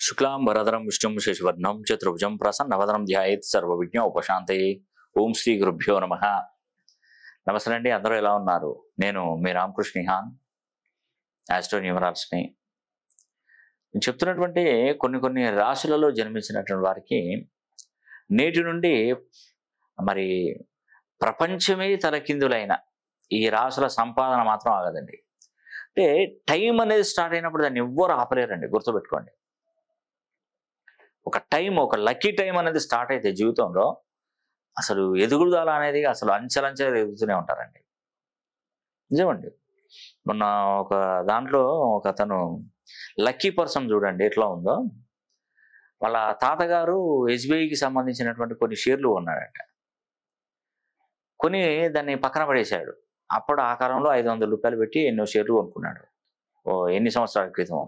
శుక్లాంబరధరం విష్ణుం శశివర్ణం చతుర్భుజం ప్రసన్నవదనం ధ్యాయేత్ సర్వవిజ్ఞ ఉపశాంతయే. ఓం శ్రీ గురుభ్యో నమః. నమస్తే అండి, అందరూ ఎలా ఉన్నారు? నేను మీ రామకృష్ణ హాన్, ఆస్ట్రో న్యూమరాలజీని. నేను చెప్తున్నటువంటి కొన్ని రాశులలో జన్మించినటువంటి వారికి నేటి నుండి మరి ప్రపంచమే తలకిందులైన ఈ రాశుల సంపాదన మాత్రం ఆగదండి. అంటే టైం అనేది స్టార్ట్ అయినప్పుడు దాన్ని ఎవ్వరు ఆపలేరండి, గుర్తుపెట్టుకోండి. ఒక టైం, ఒక లక్కీ టైం అనేది స్టార్ట్ అయితే జీవితంలో అసలు ఎదుగుదల అనేది అసలు అంచెలంచెలు ఎదుగుతూనే ఉంటారండి. నిజమండి. మొన్న ఒక దాంట్లో ఒక అతను లక్కీ పర్సన్ చూడండి ఎట్లా ఉందో. వాళ్ళ తాతగారు ఎస్బీఐకి సంబంధించినటువంటి కొన్ని షేర్లు కొన్నాడట. కొని దాన్ని పక్కన పడేశాడు. అప్పుడు ఆ కాలంలో 500 రూపాయలు పెట్టి ఎన్నో షేర్లు కొనుక్కున్నాడు, ఎన్ని సంవత్సరాల క్రితం.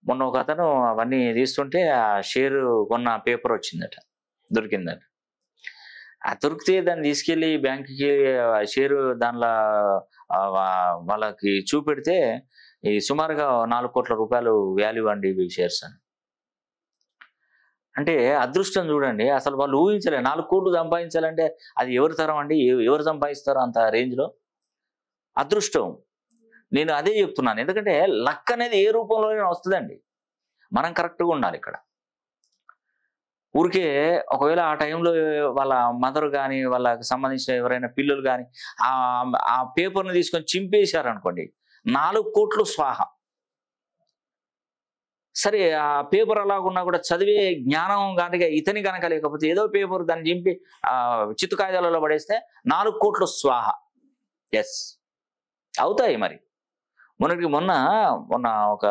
మొన్న ఒక అతను అవన్నీ తీస్తుంటే ఆ షేరు కొన్న పేపర్ వచ్చిందట, దొరికిందట. ఆ దొరికితే దాన్ని తీసుకెళ్ళి బ్యాంకుకి షేరు దానిలో వాళ్ళకి చూపెడితే ఈ సుమారుగా 4 కోట్ల రూపాయలు వాల్యూ అండి ఇవి షేర్స్ అని. అంటే అదృష్టం చూడండి, అసలు వాళ్ళు ఊహించలే 4 కోట్లు సంపాదించాలంటే అది ఎవరి తరం అండి, ఎవరు సంపాదిస్తారో అంత రేంజ్లో. అదృష్టం. నేను అదే చెప్తున్నాను, ఎందుకంటే లక్ అనేది ఏ రూపంలోనే వస్తుందండి, మనం కరెక్ట్గా ఉండాలి ఇక్కడ. ఊరికే ఒకవేళ ఆ టైంలో వాళ్ళ మదర్ కానీ వాళ్ళకి సంబంధించిన ఎవరైనా పిల్లలు కానీ ఆ పేపర్ని తీసుకొని చింపేశారనుకోండి, 4 కోట్లు స్వాహ. సరే, ఆ పేపర్ అలాగున్నా కూడా చదివే జ్ఞానం కనుక ఇతని కనుక లేకపోతే ఏదో పేపర్ దాన్ని చింపి చిత్తు కాగితాలలో పడేస్తే 4 కోట్లు స్వాహ. ఎస్, అవుతాయి. మరి మొన్న ఒక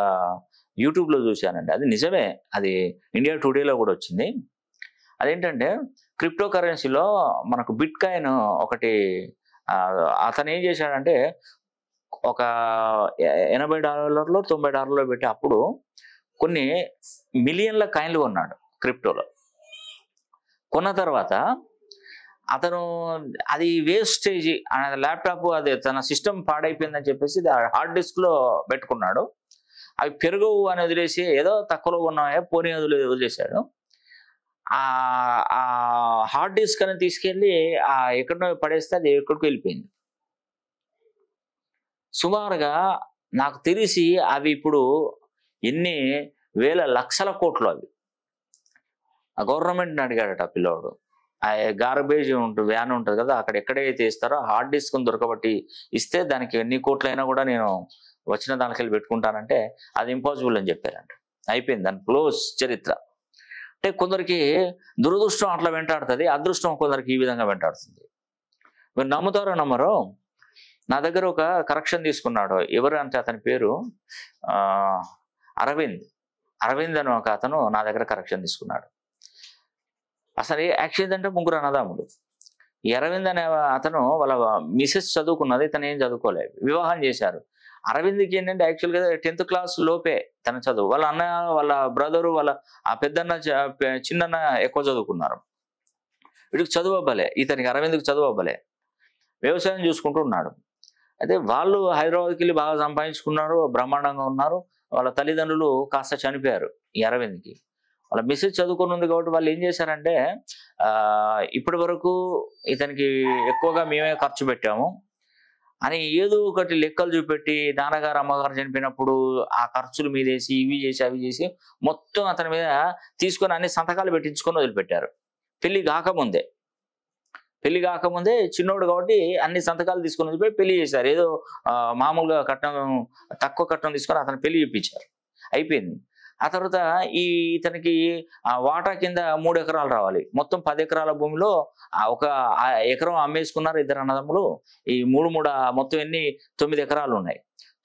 యూట్యూబ్లో చూశానండి, అది నిజమే, అది ఇండియా టుడేలో కూడా వచ్చింది. అదేంటంటే క్రిప్టో కరెన్సీలో మనకు బిట్ కాయిన్ ఒకటి, అతను ఏం చేశాడంటే ఒక $80 $90 పెట్టి అప్పుడు కొన్ని మిలియన్ల కాయిన్లు కొన్నాడు క్రిప్టోలో. కొన్న తర్వాత అతను అది వేస్టేజ్, ల్యాప్టాప్ అది తన సిస్టమ్ పాడైపోయిందని చెప్పేసి హార్డ్ డిస్క్లో పెట్టుకున్నాడు. అవి పెరుగవు అని వదిలేసి ఏదో తక్కువలో ఉన్నాయో పోనీ వదిలేశాడు. ఆ హార్డ్ డిస్క్ అని తీసుకెళ్ళి ఎక్కడో పడేస్తే అది ఎక్కడికి వెళ్ళిపోయింది. సుమారుగా నాకు తెలిసి అవి ఇప్పుడు ఎన్ని వేల లక్షల కోట్లు. అవి ఆ గవర్నమెంట్ని అడిగాడట ఆ పిల్లోడు. ఆ గార్బేజ్ ఉంటుంది, వ్యాన్ ఉంటుంది కదా, అక్కడ ఎక్కడైతే ఇస్తారో హార్డ్ డిస్క్ దొరకబట్టి ఇస్తే దానికి ఎన్ని కోట్లైనా కూడా నేను వచ్చిన దానికెళ్ళి పెట్టుకుంటానంటే అది ఇంపాసిబుల్ అని చెప్పారంట. అయిపోయింది దాని క్లోజ్ చరిత్ర. అంటే కొందరికి దురదృష్టం అట్లా వెంటాడుతుంది, అదృష్టం కొందరికి ఈ విధంగా వెంటాడుతుంది. మీరు నమ్ముతారో నమ్మరో, నా దగ్గర ఒక కరెక్షన్ తీసుకున్నాడు. ఎవరు అంటే అతని పేరు అరవింద్ అని ఒక అతను నా దగ్గర కరెక్షన్ తీసుకున్నాడు. అసలు యాక్చువల్ అంటే 3 అన్నదమ్ములు. ఈ అరవింద్ అనే అతను వాళ్ళ మిసెస్ చదువుకున్నది, ఇతను ఏం చదువుకోలేదు, వివాహం చేశారు. అరవింద్కి ఏంటంటే యాక్చువల్గా 10th క్లాస్ లోపే తన చదువు. వాళ్ళ అన్న, వాళ్ళ బ్రదరు, వాళ్ళ ఆ పెద్దన్న చిన్నన్న ఎక్కువ చదువుకున్నారు. వీడికి చదువు అవ్వలే, ఇతనికి అరవింద్కి చదువు అవ్వలే. వ్యవసాయం చూసుకుంటూ ఉన్నాడు. అయితే వాళ్ళు హైదరాబాద్కి వెళ్ళి బాగా సంపాదించుకున్నారు, బ్రహ్మాండంగా ఉన్నారు. వాళ్ళ తల్లిదండ్రులు కాస్త చనిపోయారు ఈ అరవింద్కి. వాళ్ళ మిస్సెస్ చదువుకొని ఉంది కాబట్టి వాళ్ళు ఏం చేశారంటే ఇప్పటి వరకు ఇతనికి ఎక్కువగా మేమే ఖర్చు పెట్టాము అని ఏదో ఒకటి లెక్కలు చూపెట్టి, నాన్నగారు అమ్మగారు చనిపోయినప్పుడు ఆ ఖర్చులు మీదేసి ఇవి చేసి అవి చేసి మొత్తం అతని మీద తీసుకొని అన్ని సంతకాలు పెట్టించుకొని వదిలిపెట్టారు. పెళ్లి కాకముందే చిన్నోడు కాబట్టి అన్ని సంతకాలు తీసుకొని వదిలిపెట్టి పెళ్లి చేశారు. ఏదో మామూలుగా తక్కువ కట్నం తీసుకొని అతను పెళ్లి చేయించారు. అయిపోయింది. ఆ తర్వాత ఇతనికి వాటా కింద 3 ఎకరాలు రావాలి. మొత్తం 10 ఎకరాల భూమిలో ఒక ఎకరం అమ్మేసుకున్నారు ఇద్దరు అన్నదమ్ములు. ఈ 3 మొత్తం ఎన్ని 9 ఎకరాలు ఉన్నాయి.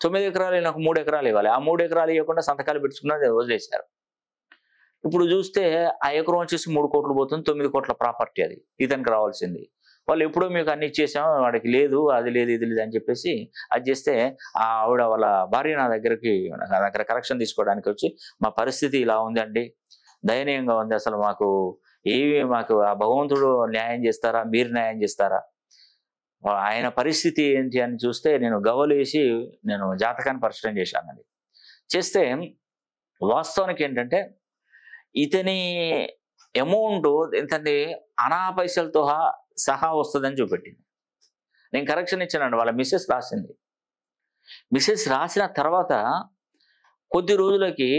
9 ఎకరాలు నాకు 3 ఎకరాలు ఇవ్వాలి. ఆ 3 ఎకరాలు ఇవ్వకుండా సంతకాలు పెట్టుకున్నది వదిలేశారు. ఇప్పుడు చూస్తే ఆ ఎకరం వచ్చేసి 3 కోట్లు పోతుంది. 9 కోట్ల ప్రాపర్టీ అది ఇతనికి రావాల్సింది. వాళ్ళు ఎప్పుడో మీకు అన్ని ఇచ్చేసాం, వాడికి లేదు, అది లేదు, ఇది లేదు అని చెప్పేసి అది చేస్తే ఆవిడ వాళ్ళ భార్య నా దగ్గర కరెక్షన్ తీసుకోవడానికి వచ్చి, మా పరిస్థితి ఇలా ఉందండి, దయనీయంగా ఉంది, అసలు మాకు ఆ భగవంతుడు న్యాయం చేస్తారా, మీరు న్యాయం చేస్తారా, ఆయన పరిస్థితి ఏంటి అని చూస్తే నేను గవ్వలేసి నేను జాతకాన్ని పరిశీలన చేశానండి. చేస్తే వాస్తవానికి ఏంటంటే ఇతని అమౌంట్ ఇతని అనా పైసలతో సహా వస్తుందని చూపెట్టింది. నేను కరెక్షన్ ఇచ్చానండి, వాళ్ళ మిస్సెస్ రాసింది. మిస్సెస్ రాసిన తర్వాత కొద్ది రోజులకి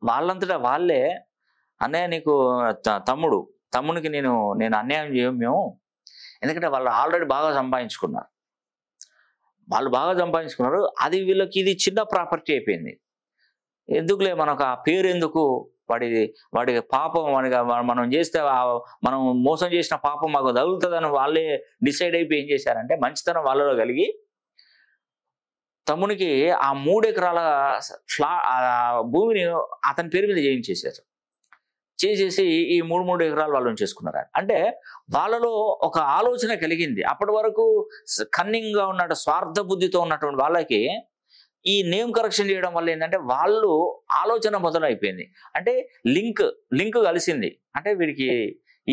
వాళ్ళంతటా వాళ్ళే, అన్నయ్య నీకు తమ్మునికి నేను అన్యాయం చేయం మేము, ఎందుకంటే వాళ్ళు ఆల్రెడీ బాగా సంపాదించుకున్నారు, అది వీళ్ళకి ఇది చిన్న ప్రాపర్టీ అయిపోయింది, ఎందుకులే మనకు ఆ పేరు ఎందుకు, వాడికి పాపం మనం చేస్తే మనం మోసం చేసిన పాపం మాకు తగులుతుందని వాళ్ళే డిసైడ్ అయిపోయి ఏం చేశారంటే మంచితనం వాళ్ళలో కలిగి తమ్మునికి ఆ 3 ఎకరాల భూమిని అతని పేరు మీద చేసేసి ఈ 3 ఎకరాలు వాళ్ళు చేసుకున్నారు. అంటే వాళ్ళలో ఒక ఆలోచన కలిగింది. అప్పటి వరకు కన్నింగ్ గా ఉన్నట్టు స్వార్థ బుద్ధితో ఉన్నటువంటి వాళ్ళకి ఈ నేమ్ కరెక్షన్ చేయడం వల్ల ఏంటంటే వాళ్ళు ఆలోచన మొదలైపోయింది. అంటే లింక్ కలిసింది. అంటే వీడికి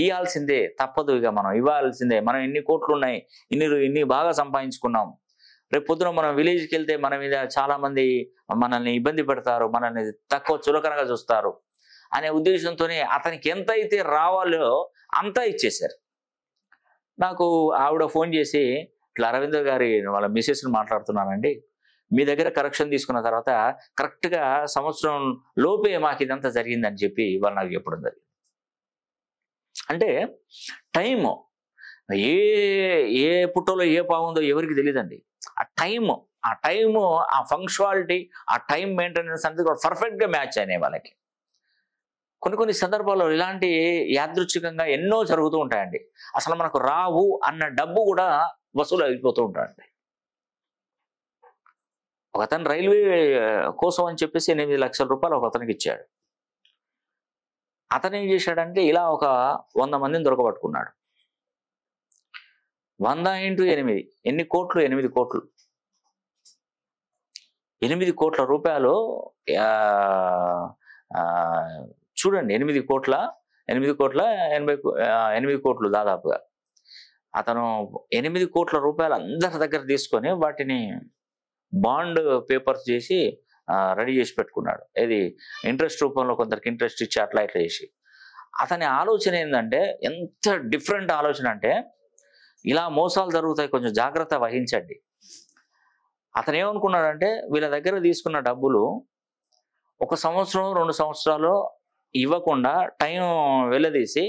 ఇవ్వాల్సిందే, తప్పదు, ఇక మనం ఇవ్వాల్సిందే, మనం ఎన్ని కోట్లు ఉన్నాయి, ఇన్ని బాగా సంపాదించుకున్నాం, రేపు పొద్దున మనం విలేజ్కి వెళ్తే మన మీద చాలా మంది మనల్ని ఇబ్బంది పెడతారు, మనల్ని తక్కువ చులకనగా చూస్తారు అనే ఉద్దేశంతోనే అతనికి ఎంత అయితే రావాలో అంతా ఇచ్చేశారు. నాకు ఆవిడ ఫోన్ చేసి, ఇట్లా అరవింద్ గారి వాళ్ళ మిసెస్ని మాట్లాడుతున్నానండి, మీ దగ్గర కరెక్షన్ తీసుకున్న తర్వాత కరెక్ట్గా సంవత్సరం లోపే మాకు ఇదంతా జరిగిందని చెప్పి వాళ్ళు నాకు చెప్పడం జరిగింది. అంటే టైము ఏ పుట్టలో ఏ పావుందో ఎవరికి తెలియదండి. ఆ టైము ఆ ఫంక్షువాలిటీ, ఆ టైం మెయింటెనెన్స్ అనేది కూడా పర్ఫెక్ట్గా మ్యాచ్ అయినాయి వాళ్ళకి. కొన్ని సందర్భాల్లో ఇలాంటి యాదృచ్ఛికంగా ఎన్నో జరుగుతూ ఉంటాయండి. అసలు మనకు రావు అన్న డబ్బు కూడా వసూలు అయిపోతూ ఉంటాయండి. ఒకతను రైల్వే కోసం అని చెప్పేసి 8 లక్షల రూపాయలు ఒక అతనికి ఇచ్చాడు. అతను ఏం చేశాడంటే ఇలా ఒక 100 మందిని దొరకబట్టుకున్నాడు. 100 × 8 ఎన్ని కోట్లు? 8 కోట్లు. 8 కోట్ల రూపాయలు. చూడండి, 8 కోట్లు దాదాపుగా. అతను 8 కోట్ల రూపాయలు అందరి దగ్గర తీసుకొని వాటిని బాండ్ పేపర్స్ చేసి రెడీ చేసి పెట్టుకున్నాడు. ఇది ఇంట్రెస్ట్ రూపంలో కొందరికి ఇంట్రెస్ట్ ఇచ్చి అట్లా చేసి. అతని ఆలోచన ఏంటంటే ఎంత డిఫరెంట్ ఆలోచన అంటే, ఇలా మోసాలు జరుగుతాయి, కొంచెం జాగ్రత్త వహించండి. అతను ఏమనుకున్నాడంటే వీళ్ళ దగ్గర తీసుకున్న డబ్బులు 1 సంవత్సరం 2 సంవత్సరాలు ఇవ్వకుండా టైం వెళ్ళదీసి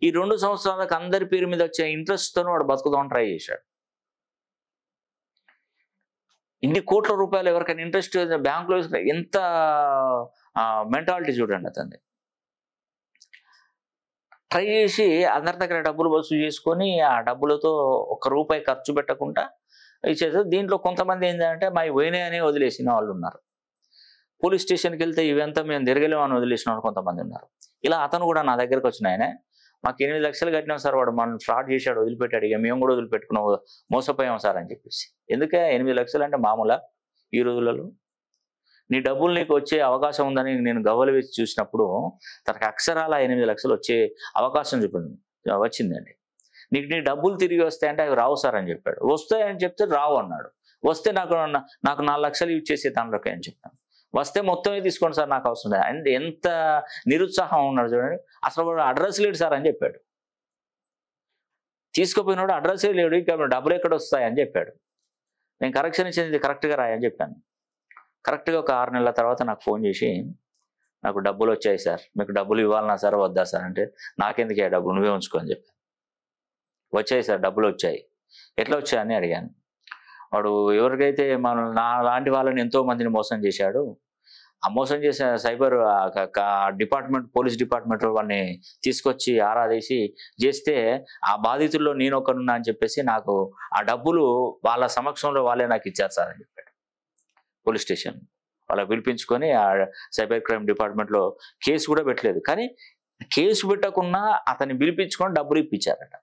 ఈ 2 సంవత్సరాలకు అందరి పేరు మీద వచ్చే ఇంట్రెస్ట్తో వాడు బతుకుదామని ట్రై చేశాడు. ఇన్ని కోట్ల రూపాయలు ఎవరికైనా ఇంట్రెస్ట్ బ్యాంకులో ఎంత మెంటాలిటీ చూడండి. అతన్ని ట్రై చేసి అందరి దగ్గర డబ్బులు వసూలు చేసుకొని ఆ డబ్బులతో 1 రూపాయి ఖర్చు పెట్టకుండా ఇచ్చేది. దీంట్లో కొంతమంది ఏంటంటే మా పోయినాయని వదిలేసిన వాళ్ళు ఉన్నారు. పోలీస్ స్టేషన్కి వెళ్తే ఇవంతా మేము తిరగలేము అని వదిలేసిన వాళ్ళు కొంతమంది ఉన్నారు. ఇలా అతను కూడా నా దగ్గరకు వచ్చిన ఆయన, మాకు 8 లక్షలు కట్టినాం సార్, వాడు మనం ఫ్రాడ్ చేశాడు, వదిలిపెట్టాడు, ఇక మేము కూడా వదిలిపెట్టుకున్నాం, మోసపోయాం సార్ అని చెప్పేసి. ఎందుకే 8 లక్షలు అంటే మామూలా ఈ రోజులలో? నీ డబ్బులు నీకు వచ్చే అవకాశం ఉందని నేను గవ్వలు వేసి చూసినప్పుడు తనకు అక్షరాల 8 లక్షలు వచ్చే అవకాశం వచ్చిందండి. నీ డబ్బులు తిరిగి వస్తాయంటే అవి రావు సార్ అని చెప్పాడు. వస్తాయని చెప్తే రావు అన్నాడు. వస్తే నాకు 4 లక్షలు ఇచ్చేసి దాంట్లోకి అని చెప్పాను. వస్తే మొత్తమే తీసుకోండి సార్, నాకు అవసరం లేదు. అంటే ఎంత నిరుత్సాహం ఉన్నాడు చూడండి. అసలు వాడు అడ్రస్ లేడు సార్ అని చెప్పాడు. తీసుకుపోయినాడు అడ్రస్సే లేడు, ఇంకా డబ్బులు ఎక్కడ వస్తాయని చెప్పాడు. నేను కరెక్షన్ ఇచ్చింది కరెక్ట్గా రాయని చెప్పాను. కరెక్ట్గా ఒక 6 నెలల తర్వాత నాకు ఫోన్ చేసి, నాకు డబ్బులు వచ్చాయి సార్, మీకు డబ్బులు ఇవ్వాలన్నా సార్ వద్దా సార్ అంటే, నాకెందుకు ఆ డబ్బులు, నువ్వే ఉంచుకో అని చెప్పాను. వచ్చాయి సార్, డబ్బులు వచ్చాయి. ఎట్లా వచ్చాయని అడిగాను. వాడు ఎవరికైతే నా లాంటి వాళ్ళని ఎంతో మందిని మోసం చేశాడు, ఆ మోసం చేసిన సైబర్ డిపార్ట్మెంట్, పోలీస్ డిపార్ట్మెంట్ వాళ్ళని తీసుకొచ్చి ఆరా తీసి చేస్తే ఆ బాధితుల్లో నేను ఒకనున్నా అని చెప్పేసి నాకు ఆ డబ్బులు వాళ్ళ సమక్షంలో వాళ్ళే నాకు ఇచ్చారు సార్ అని చెప్పాడు. పోలీస్ స్టేషన్ వాళ్ళకి పిలిపించుకొని ఆ సైబర్ క్రైమ్ డిపార్ట్మెంట్లో కేసు కూడా పెట్టలేదు, కానీ కేసు పెట్టకుండా అతన్ని పిలిపించుకొని డబ్బులు ఇప్పించారట.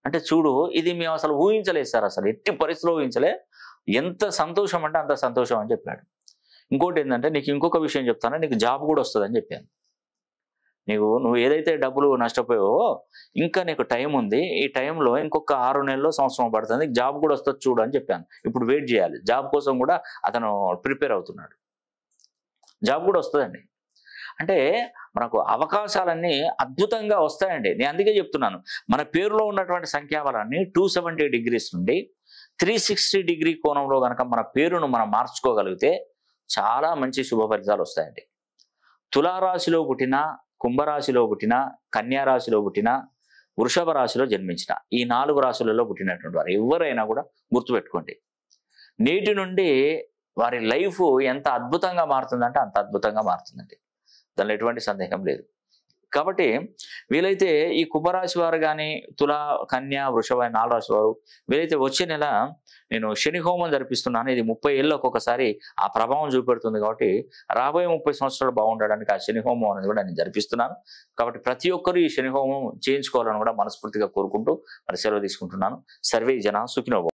అంటే చూడు, ఇది మేము అసలు ఊహించలేదు సార్, అసలు ఎట్టి పరిస్థితిలో ఊహించలే, ఎంత సంతోషం అంటే అంత సంతోషం అని చెప్పాడు. ఇంకోటి ఏంటంటే, నీకు ఇంకొక విషయం చెప్తాను, నీకు జాబ్ కూడా వస్తుంది అని చెప్పాను. నువ్వు ఏదైతే డబ్బులు నష్టపోయావో ఇంకా నీకు టైం ఉంది, ఈ టైంలో ఇంకొక 6 నెలల్లో సంవత్సరం పడుతుంది, జాబ్ కూడా వస్తుంది చూడు అని చెప్పాను. ఇప్పుడు వెయిట్ చేయాలి. జాబ్ కోసం కూడా అతను ప్రిపేర్ అవుతున్నాడు. జాబ్ కూడా వస్తుందండి. అంటే మనకు అవకాశాలన్నీ అద్భుతంగా వస్తాయండి. నేను అందుకే చెప్తున్నాను, మన పేరులో ఉన్నటువంటి సంఖ్యాబలాన్ని 270 degrees నుండి 360 degree కోణంలో కనుక మన పేరును మనం మార్చుకోగలిగితే చాలా మంచి శుభ ఫలితాలు వస్తాయండి. తులారాశిలో పుట్టిన, కుంభరాశిలో పుట్టిన, కన్యా రాశిలో పుట్టిన, వృషభ రాశిలో జన్మించిన ఈ 4 రాశులలో పుట్టినటువంటి వారు ఎవరైనా కూడా గుర్తుపెట్టుకోండి, నేటి నుండి వారి లైఫ్ ఎంత అద్భుతంగా మారుతుందంటే అంత అద్భుతంగా మారుతుందండి. దానిలో ఎటువంటి సందేహం లేదు. కాబట్టి వీలైతే ఈ కుంభరాశి వారు కానీ, తుల, కన్య, వృషభ 4 రాశి వారు వీలైతే వచ్చే నెల నేను శని హోమం జరిపిస్తున్నాను. ఇది 30 ఏళ్ళకి ఒకసారి ఆ ప్రభావం చూపెడుతుంది. కాబట్టి రాబోయే 30 సంవత్సరాలు బాగుండడానికి ఆ శని హోమం అనేది కూడా నేను జరిపిస్తున్నాను. కాబట్టి ప్రతి ఒక్కరు ఈ శని హోమం చేయించుకోవాలని కూడా మనస్ఫూర్తిగా కోరుకుంటూ మరి సెలవు తీసుకుంటున్నాను. సర్వే జన సుఖినో భవంతు.